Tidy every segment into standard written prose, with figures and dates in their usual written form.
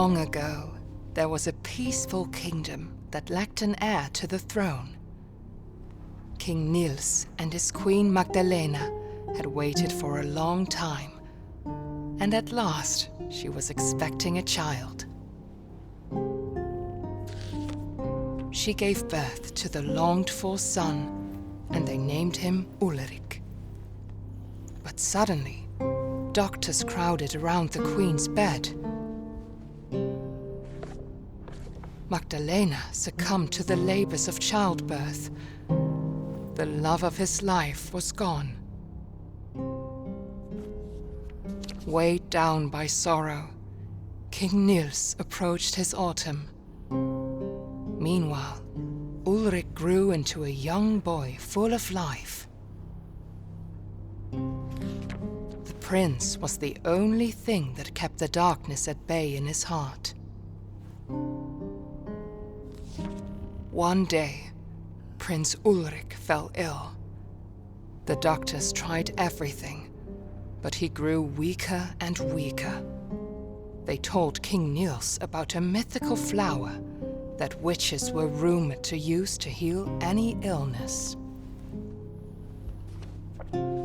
Long ago, there was a peaceful kingdom that lacked an heir to the throne. King Niels and his queen Magdalena had waited for a long time, and at last she was expecting a child. She gave birth to the longed-for son, and they named him Ulrich. But suddenly, doctors crowded around the queen's bed. Magdalena succumbed to the labors of childbirth. The love of his life was gone. Weighed down by sorrow, King Niels approached his autumn. Meanwhile, Ulrich grew into a young boy full of life. The prince was the only thing that kept the darkness at bay in his heart. One day, Prince Ulrich fell ill. The doctors tried everything, but he grew weaker and weaker. They told King Niels about a mythical flower that witches were rumored to use to heal any illness.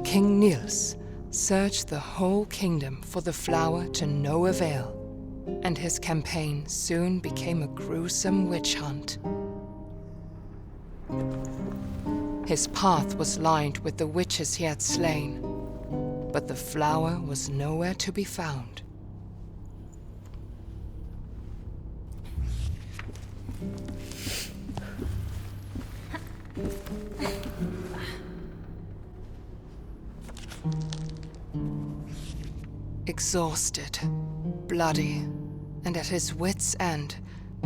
King Niels searched the whole kingdom for the flower to no avail, and his campaign soon became a gruesome witch hunt. His path was lined with the witches he had slain, but the flower was nowhere to be found. Exhausted, bloody, and at his wits' end,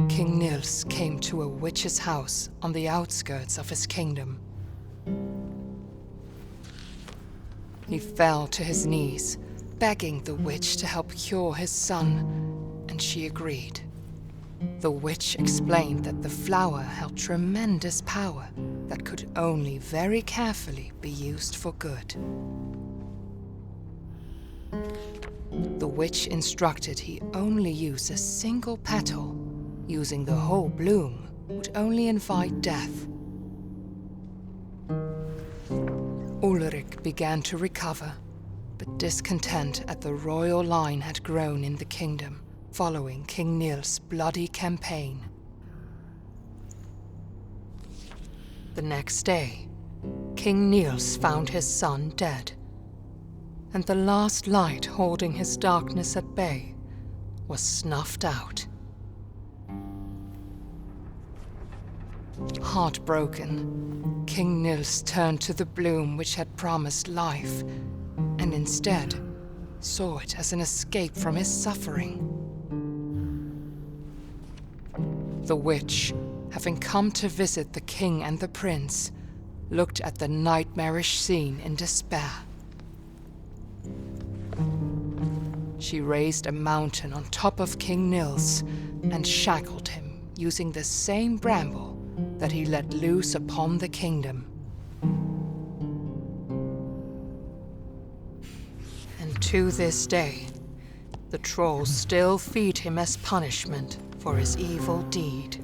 King Niels came to a witch's house on the outskirts of his kingdom. He fell to his knees, begging the witch to help cure his son, and she agreed. The witch explained that the flower held tremendous power that could only very carefully be used for good. The witch instructed he only use a single petal. Using the whole bloom would only invite death. Ulrich began to recover, but discontent at the royal line had grown in the kingdom following King Niels' bloody campaign. The next day, King Niels found his son dead, and the last light holding his darkness at bay was snuffed out. Heartbroken, King Niels turned to the bloom which had promised life, and instead saw it as an escape from his suffering. The witch, having come to visit the king and the prince, looked at the nightmarish scene in despair. She raised a mountain on top of King Niels and shackled him using the same bramble that he let loose upon the kingdom. And to this day, the trolls still feed him as punishment for his evil deed.